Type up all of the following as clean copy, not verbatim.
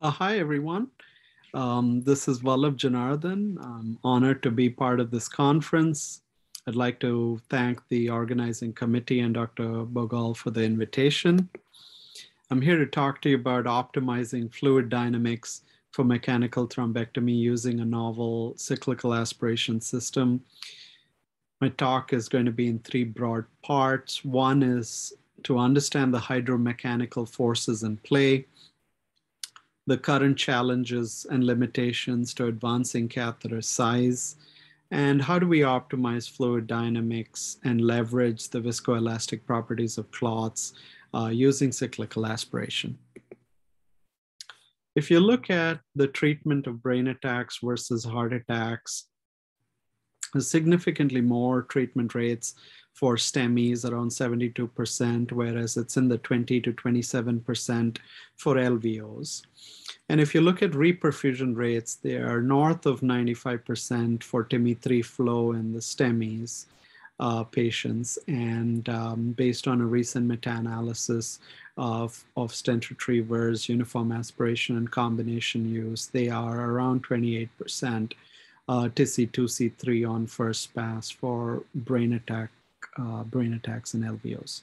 Hi, everyone. This is Vallabh Janardhan. I'm honored to be part of this conference. I'd like to thank the organizing committee and Dr. Bogal for the invitation. I'm here to talk to you about optimizing fluid dynamics for mechanical thrombectomy using a novel cyclical aspiration system. My talk is going to be in three broad parts. One is to understand the hydromechanical forces in play, the current challenges and limitations to advancing catheter size, and how do we optimize fluid dynamics and leverage the viscoelastic properties of clots using cyclical aspiration. If you look at the treatment of brain attacks versus heart attacks, there's significantly more treatment rates for STEMIs, around 72%, whereas it's in the 20 to 27% for LVOs. And if you look at reperfusion rates, they are north of 95% for TIMI-3 flow in the STEMIs patients. And based on a recent meta-analysis of stent retrievers, uniform aspiration, and combination use, they are around 28%. TC2C3 on first pass for brain attacks and LVOs.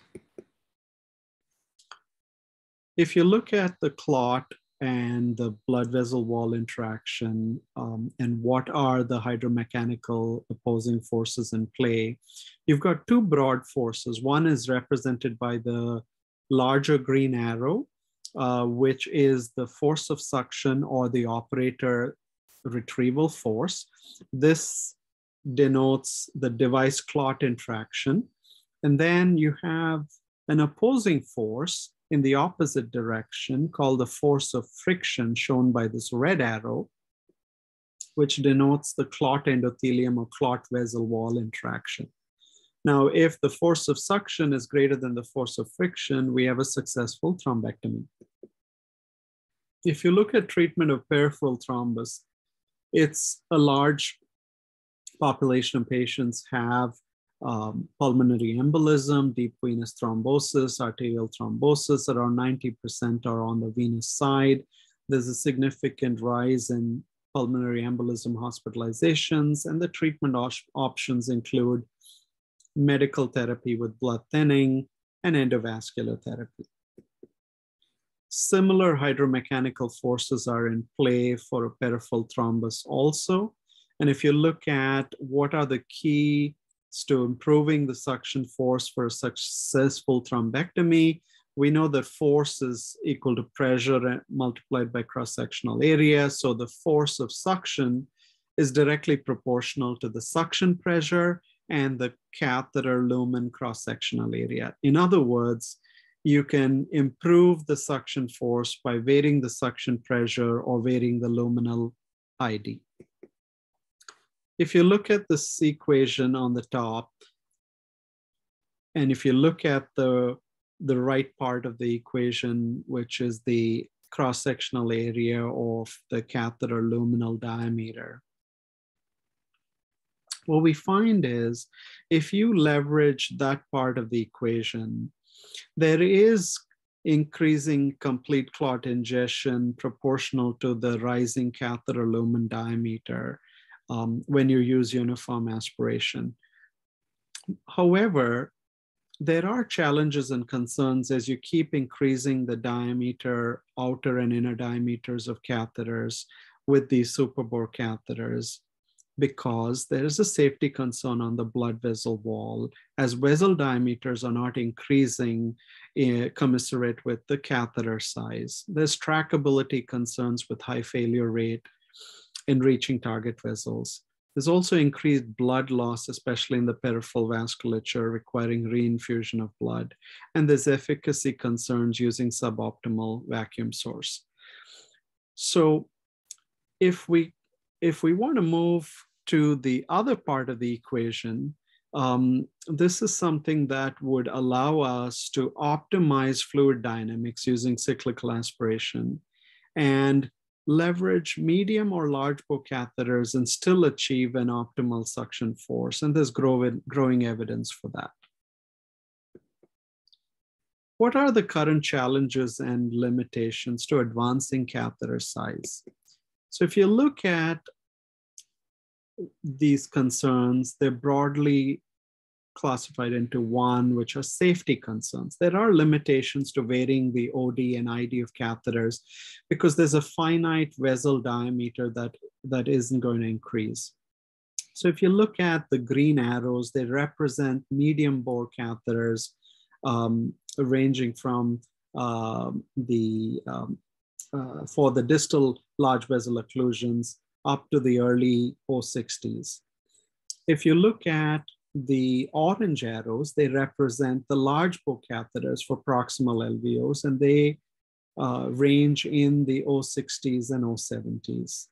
If you look at the clot and the blood vessel wall interaction and what are the hydromechanical opposing forces in play, you've got two broad forces. One is represented by the larger green arrow, which is the force of suction or the operator retrieval force. This denotes the device clot interaction. And then you have an opposing force in the opposite direction called the force of friction, shown by this red arrow, which denotes the clot endothelium or clot vessel wall interaction. Now, if the force of suction is greater than the force of friction, we have a successful thrombectomy. If you look at treatment of peripheral thrombus, it's a large population of patients have pulmonary embolism, deep venous thrombosis, arterial thrombosis. Around 90% are on the venous side. There's a significant rise in pulmonary embolism hospitalizations, and the treatment options include medical therapy with blood thinning and endovascular therapy. Similar hydromechanical forces are in play for a peripheral thrombus also. And if you look at what are the keys to improving the suction force for a successful thrombectomy, we know that force is equal to pressure multiplied by cross-sectional area. So the force of suction is directly proportional to the suction pressure and the catheter lumen cross-sectional area. In other words, you can improve the suction force by varying the suction pressure or varying the luminal ID. If you look at this equation on the top, and if you look at the right part of the equation, which is the cross-sectional area of the catheter luminal diameter, what we find is if you leverage that part of the equation, there is increasing complete clot ingestion proportional to the rising catheter lumen diameter when you use uniform aspiration. However, there are challenges and concerns as you keep increasing the diameter, outer and inner diameters of catheters with these superbore catheters, because there is a safety concern on the blood vessel wall as vessel diameters are not increasing commensurate with the catheter size. There's trackability concerns with high failure rate in reaching target vessels. There's also increased blood loss, especially in the peripheral vasculature, requiring reinfusion of blood. And there's efficacy concerns using suboptimal vacuum source. So if we want to move to the other part of the equation, this is something that would allow us to optimize fluid dynamics using cyclical aspiration and leverage medium or large bore catheters and still achieve an optimal suction force. And there's growing evidence for that. What are the current challenges and limitations to advancing catheter size? So if you look at these concerns, they're broadly classified into one, which are safety concerns. There are limitations to varying the OD and ID of catheters because there's a finite vessel diameter that isn't going to increase. So if you look at the green arrows, they represent medium bore catheters ranging from for the distal large vessel occlusions up to the early 060s. If you look at the orange arrows, they represent the large bore catheters for proximal LVOs, and they range in the 060s and 070s.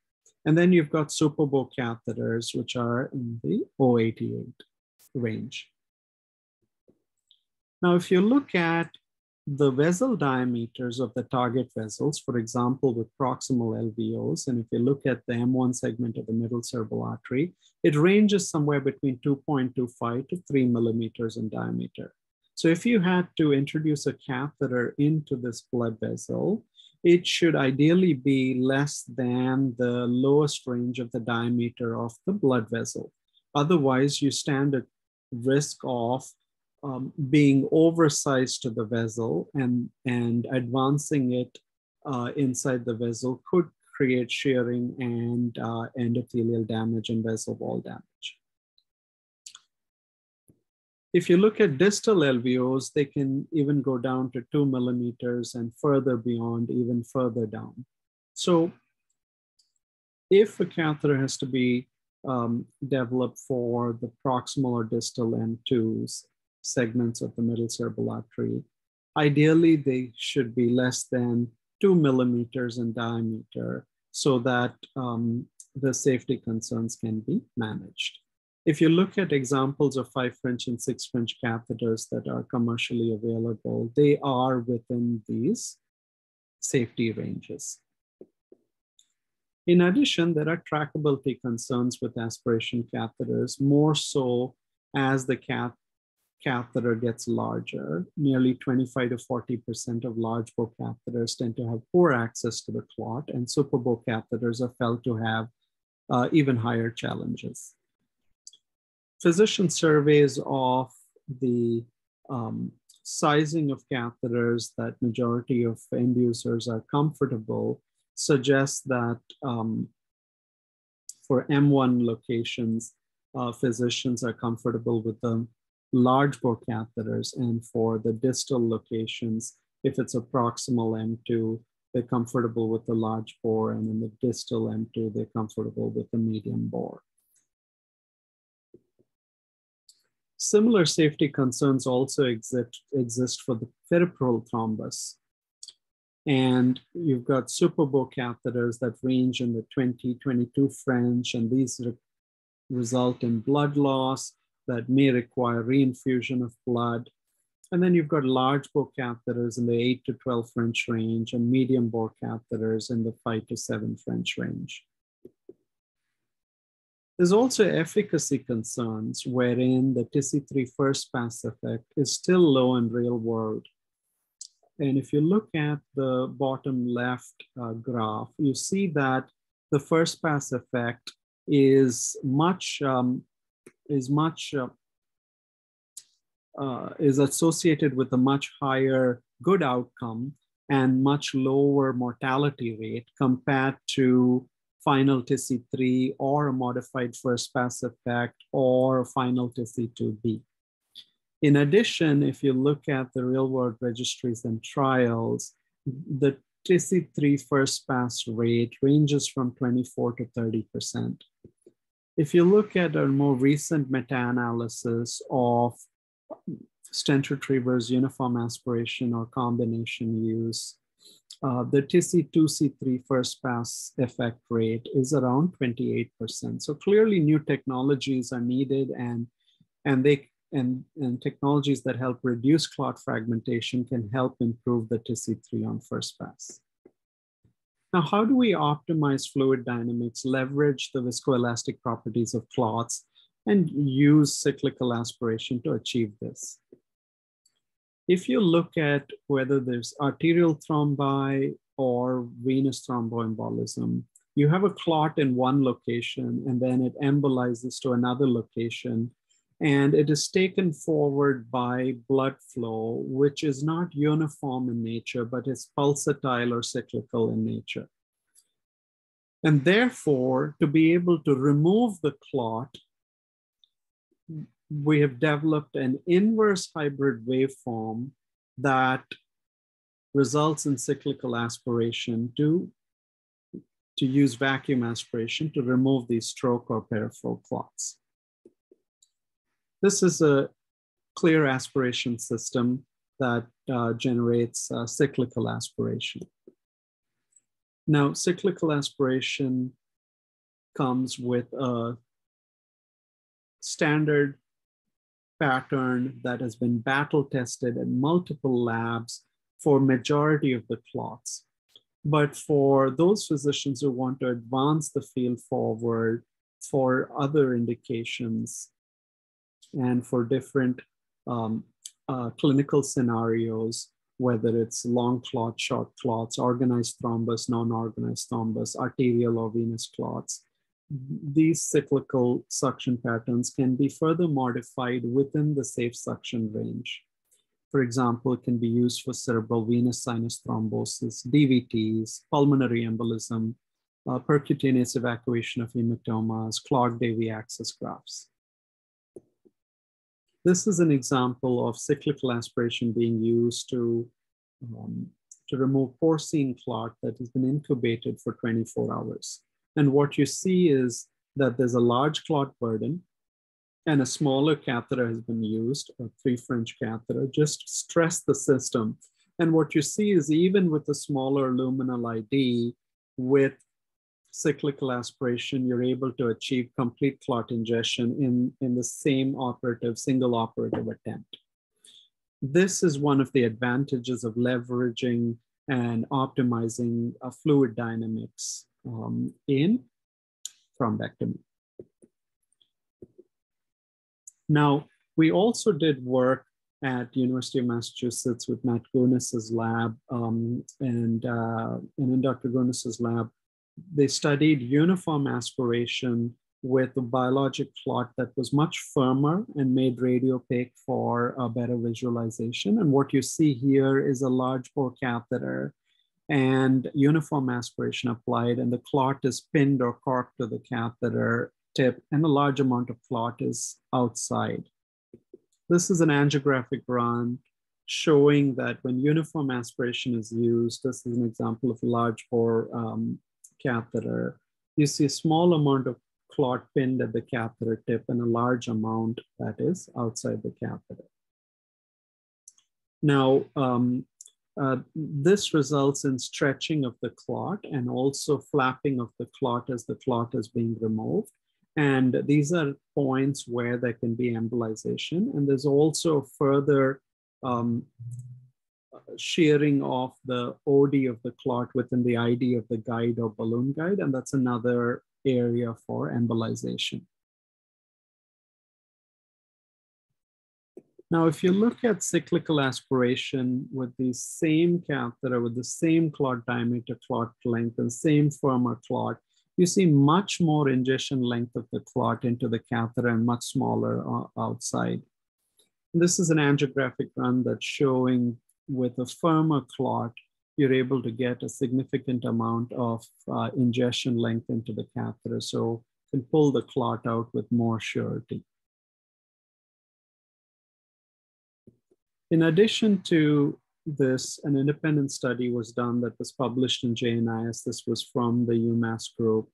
And then you've got super bore catheters, which are in the 088 range. Now, if you look at the vessel diameters of the target vessels, for example, with proximal LVOs, and if you look at the M1 segment of the middle cerebral artery, it ranges somewhere between 2.25 to 3 millimeters in diameter. So if you had to introduce a catheter into this blood vessel, it should ideally be less than the lowest range of the diameter of the blood vessel. Otherwise, you stand at risk of being oversized to the vessel, and advancing it inside the vessel could create shearing and endothelial damage and vessel wall damage. If you look at distal LVOs, they can even go down to 2 millimeters and further beyond, even further down. So if a catheter has to be developed for the proximal or distal M2s, segments of the middle cerebral artery, ideally they should be less than 2 millimeters in diameter so that the safety concerns can be managed. If you look at examples of 5 French and 6 French catheters that are commercially available, they are within these safety ranges. In addition, there are trackability concerns with aspiration catheters, more so as the catheter gets larger. Nearly 25 to 40% of large bore catheters tend to have poor access to the clot, and super bore catheters are felt to have even higher challenges. Physician surveys of the sizing of catheters that majority of end users are comfortable suggest that for M1 locations, physicians are comfortable with the large bore catheters, and for the distal locations, if it's a proximal M2, they're comfortable with the large bore, and in the distal M2, they're comfortable with the medium bore. Similar safety concerns also exist for the peripheral thrombus. And you've got super bore catheters that range in the 20-22 French, and these result in blood loss that may require reinfusion of blood. And then you've got large bore catheters in the 8 to 12 French range, and medium bore catheters in the 5 to 7 French range. There's also efficacy concerns wherein the TC3 first pass effect is still low in real world. And if you look at the bottom left graph, you see that the first pass effect is associated with a much higher good outcome and much lower mortality rate compared to final TC3 or a modified first pass effect or final TC2B. In addition, if you look at the real world registries and trials, the TC3 first pass rate ranges from 24 to 30%. If you look at a more recent meta-analysis of stent retrievers, uniform aspiration, or combination use, the TC2C3 first pass effect rate is around 28%. So clearly new technologies are needed, and technologies that help reduce clot fragmentation can help improve the TC3 on first pass. Now, how do we optimize fluid dynamics, leverage the viscoelastic properties of clots, and use cyclical aspiration to achieve this? If you look at whether there's arterial thrombi or venous thromboembolism, you have a clot in one location and then it embolizes to another location, and it is taken forward by blood flow, which is not uniform in nature, but is pulsatile or cyclical in nature. And therefore, to be able to remove the clot, we have developed an inverse hybrid waveform that results in cyclical aspiration to use vacuum aspiration to remove these stroke or peripheral clots. This is a clear aspiration system that generates cyclical aspiration. Now, cyclical aspiration comes with a standard pattern that has been battle tested in multiple labs for majority of the clots. But for those physicians who want to advance the field forward for other indications and for different clinical scenarios, whether it's long clot, short clots, organized thrombus, non-organized thrombus, arterial or venous clots, these cyclical suction patterns can be further modified within the safe suction range. For example, it can be used for cerebral venous sinus thrombosis, DVTs, pulmonary embolism, percutaneous evacuation of hematomas, clogged AV access grafts. This is an example of cyclical aspiration being used to remove porcine clot that has been incubated for 24 hours. And what you see is that there's a large clot burden and a smaller catheter has been used, a 3 French catheter, just stress the system. And what you see is even with a smaller luminal ID, with cyclical aspiration, you're able to achieve complete clot ingestion in the same single operative attempt. This is one of the advantages of leveraging and optimizing fluid dynamics in thrombectomy. Now, we also did work at University of Massachusetts with Matt Gunis's lab, and in Dr. Gunis's lab, they studied uniform aspiration with a biologic clot that was much firmer and made radiopaque for a better visualization. And what you see here is a large bore catheter and uniform aspiration applied, and the clot is pinned or corked to the catheter tip, and a large amount of clot is outside. This is an angiographic run showing that when uniform aspiration is used, this is an example of a large bore catheter, you see a small amount of clot pinned at the catheter tip and a large amount that is outside the catheter. Now, this results in stretching of the clot and also flapping of the clot as the clot is being removed. And these are points where there can be embolization. And there's also further shearing of the OD of the clot within the ID of the guide or balloon guide. And that's another area for embolization. Now, if you look at cyclical aspiration with the same catheter, with the same clot diameter, clot length, and same firmer clot, you see much more ingestion length of the clot into the catheter and much smaller outside. This is an angiographic run that's showing with a firmer clot, you're able to get a significant amount of ingestion length into the catheter. So you can pull the clot out with more surety. In addition to this, an independent study was done that was published in JNIS. This was from the UMass group.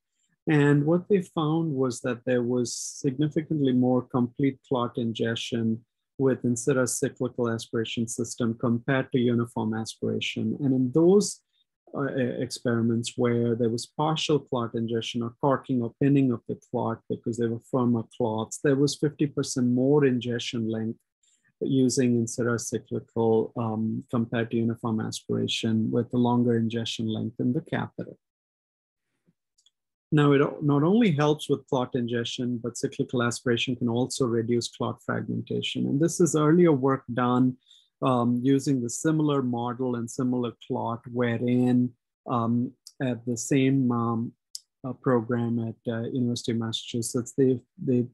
And what they found was that there was significantly more complete clot ingestion with Insera cyclical aspiration system compared to uniform aspiration. And in those experiments where there was partial clot ingestion or corking or pinning of the clot because they were firmer clots, there was 50% more ingestion length using Insera cyclical compared to uniform aspiration with a longer ingestion length in the catheter. Now, it not only helps with clot ingestion, but cyclical aspiration can also reduce clot fragmentation. And this is earlier work done using the similar model and similar clot, wherein at the same program at University of Massachusetts, they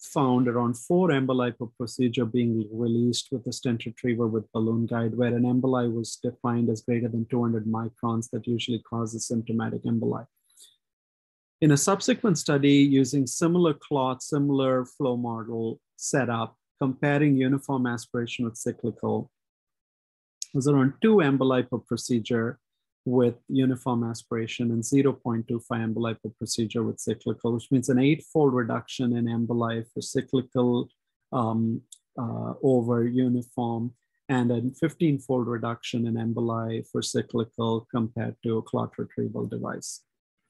found around 4 emboli per procedure being released with a stent retriever with balloon guide, where an emboli was defined as greater than 200 microns that usually causes symptomatic emboli. In a subsequent study using similar clot, similar flow model setup, comparing uniform aspiration with cyclical, was around 2 emboli per procedure with uniform aspiration and 0.25 emboli per procedure with cyclical, which means an 8-fold reduction in emboli for cyclical over uniform, and a 15-fold reduction in emboli for cyclical compared to a clot retrieval device.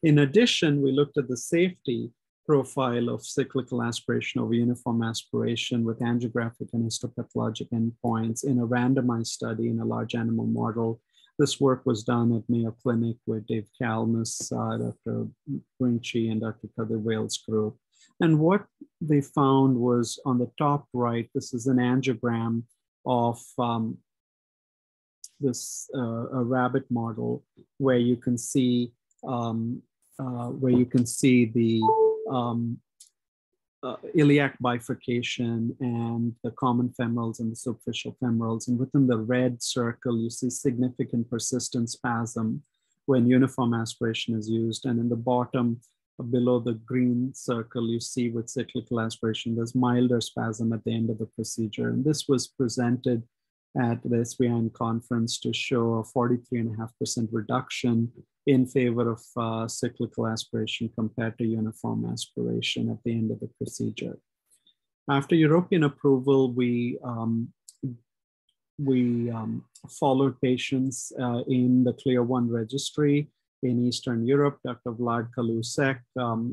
In addition, we looked at the safety profile of cyclical aspiration over uniform aspiration with angiographic and histopathologic endpoints in a randomized study in a large animal model. This work was done at Mayo Clinic with Dave Kalmus, Dr. Brinchi, and Dr. Kadir Wales group. And what they found was on the top right, this is an angiogram of a rabbit model where you can see the iliac bifurcation and the common femorals and the superficial femorals. And within the red circle, you see significant persistent spasm when uniform aspiration is used. And in the bottom, below the green circle, you see with cyclical aspiration, there's milder spasm at the end of the procedure. And this was presented at the SVIN conference to show a 43.5% reduction in favor of cyclical aspiration compared to uniform aspiration at the end of the procedure. After European approval, we followed patients in the CLEAR-1 registry in Eastern Europe. Dr. Vlad Kalusek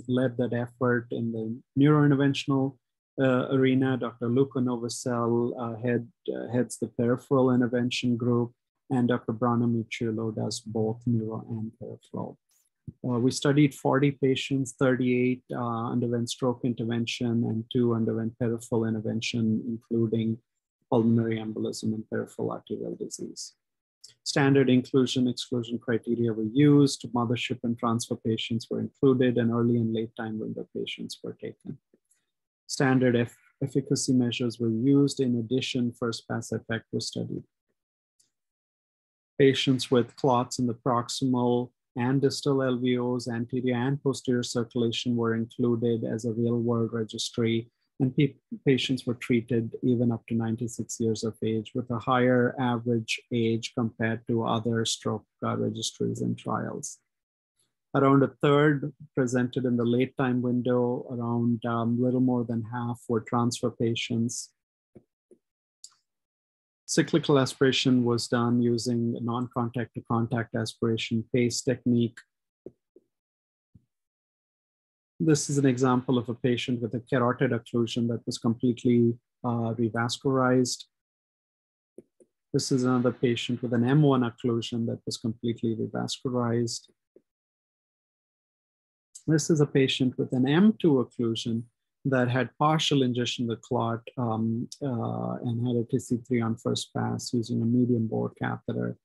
led that effort in the neurointerventional arena. Dr. Luca Novosel heads the peripheral intervention group, and Dr. Brana Mucciolo does both neuro and peripheral. We studied 40 patients, 38 underwent stroke intervention, and 2 underwent peripheral intervention, including pulmonary embolism and peripheral arterial disease. Standard inclusion-exclusion criteria were used. Mothership and transfer patients were included, and early and late time window patients were taken. Standard efficacy measures were used. In addition, first pass effect was studied. Patients with clots in the proximal and distal LVOs, anterior and posterior circulation were included as a real-world registry, and patients were treated even up to 96 years of age with a higher average age compared to other stroke registries and trials. Around a third presented in the late time window, around little more than half were transfer patients. Cyclical aspiration was done using a non-contact to contact aspiration PACE technique. This is an example of a patient with a carotid occlusion that was completely revascularized. This is another patient with an M1 occlusion that was completely revascularized. This is a patient with an M2 occlusion that had partial ingestion of the clot and had a TC3 on first pass using a medium bore catheter.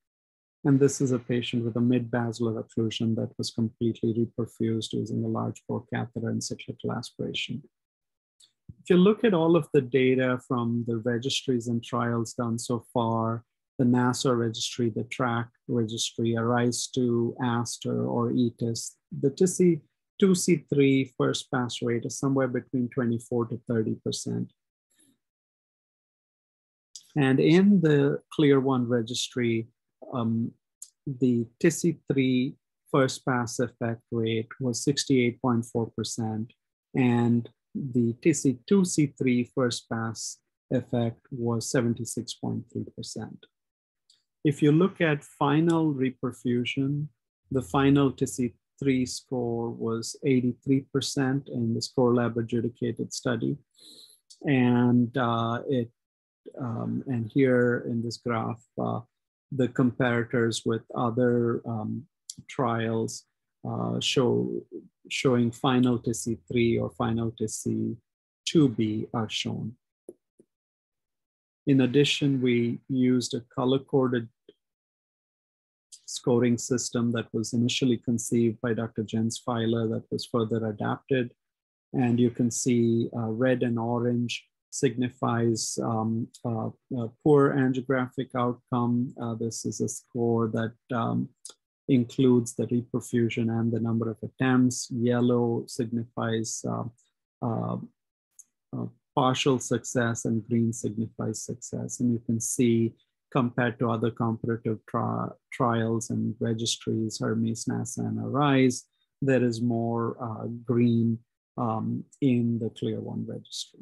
And this is a patient with a mid-basilar occlusion that was completely reperfused using a large bore catheter and cyclical aspiration. If you look at all of the data from the registries and trials done so far, the NASA registry, the TRACK registry, ARISE2, ASTER, or ETIS, the TC2C3 first pass rate is somewhere between 24 to 30%. And in the CLEAR-1 registry, the TC3 first pass effect rate was 68.4%, and the TC2C3 first pass effect was 76.3%. If you look at final reperfusion, the final TC3 score was 83% in the Score Lab adjudicated study. And and here in this graph, the comparators with other trials showing final TC3 or final TC2B are shown. In addition, we used a color-coded scoring system that was initially conceived by Dr. Jens Feiler that was further adapted. And you can see red and orange signifies poor angiographic outcome. This is a score that includes the reperfusion and the number of attempts. Yellow signifies partial success, and green signifies success. And you can see, compared to other comparative trials and registries, Hermes, NASA, and ARISE, there is more green in the CLEAR-1 registry.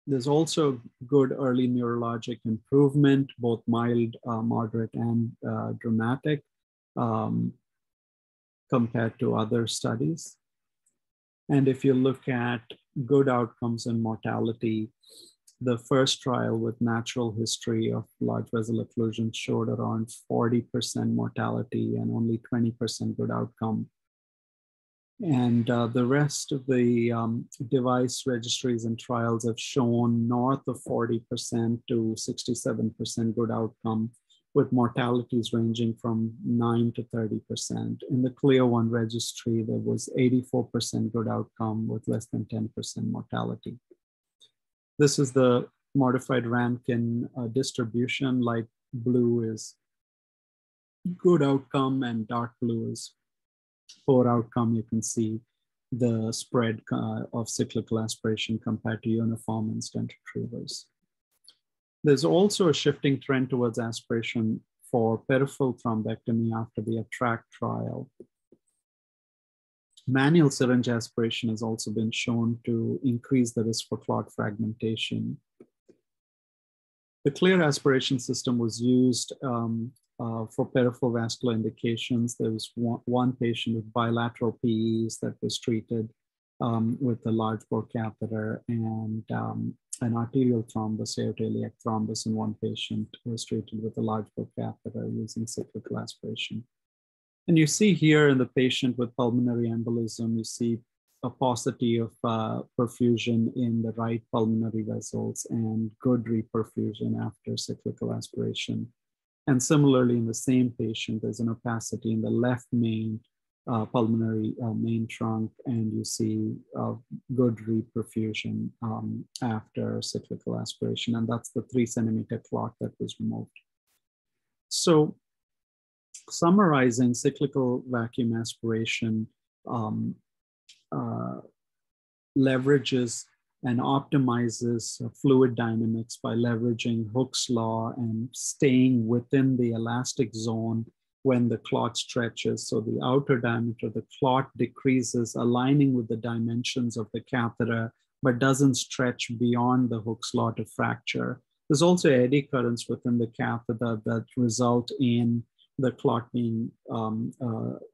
There's also good early neurologic improvement, both mild, moderate, and dramatic compared to other studies. And if you look at good outcomes and mortality, the first trial with natural history of large vessel occlusion showed around 40% mortality and only 20% good outcome. And the rest of the device registries and trials have shown north of 40% to 67% good outcome, with mortalities ranging from 9 to 30%. In the CLEAR-1 registry, there was 84% good outcome with less than 10% mortality. This is the modified Rankin distribution. Light blue is good outcome and dark blue is poor outcome. You can see the spread of cyclical aspiration compared to uniform and stent retrievers. There's also a shifting trend towards aspiration for peripheral thrombectomy after the ATTRACT trial. Manual syringe aspiration has also been shown to increase the risk for clot fragmentation. The CLEAR aspiration system was used for peripheral vascular indications. There was one patient with bilateral PEs that was treated with a large bore catheter, and an arterial thrombus, aortic thrombus, in one patient was treated with a large bore catheter using cyclical aspiration. And you see here in the patient with pulmonary embolism, you see a paucity of perfusion in the right pulmonary vessels and good reperfusion after cyclical aspiration. And similarly, in the same patient, there's an opacity in the left main pulmonary main trunk, and you see good reperfusion after cyclical aspiration. And that's the 3-centimeter clot that was removed. So summarizing, cyclical vacuum aspiration leverages and optimizes fluid dynamics by leveraging Hooke's law and staying within the elastic zone when the clot stretches. So the outer diameter of the clot decreases, aligning with the dimensions of the catheter, but doesn't stretch beyond the Hooke's law to fracture. There's also eddy currents within the catheter that result in the clot being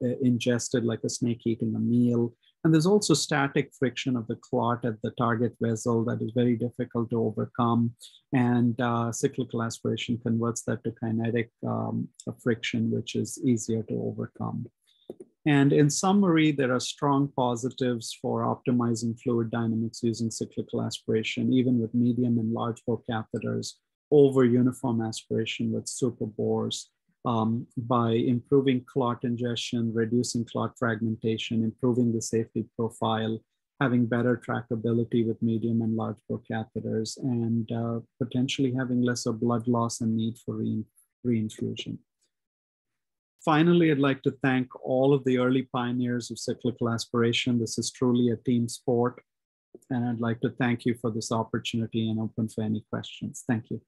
ingested like a snake eating a meal. And there's also static friction of the clot at the target vessel that is very difficult to overcome. And cyclical aspiration converts that to kinetic friction, which is easier to overcome. And in summary, there are strong positives for optimizing fluid dynamics using cyclical aspiration, even with medium and large bore catheters, over uniform aspiration with super bores. By improving clot ingestion, reducing clot fragmentation, improving the safety profile, having better trackability with medium and large bore catheters, and potentially having lesser blood loss and need for reinfusion. Finally, I'd like to thank all of the early pioneers of cyclical aspiration. This is truly a team sport, and I'd like to thank you for this opportunity and open for any questions. Thank you.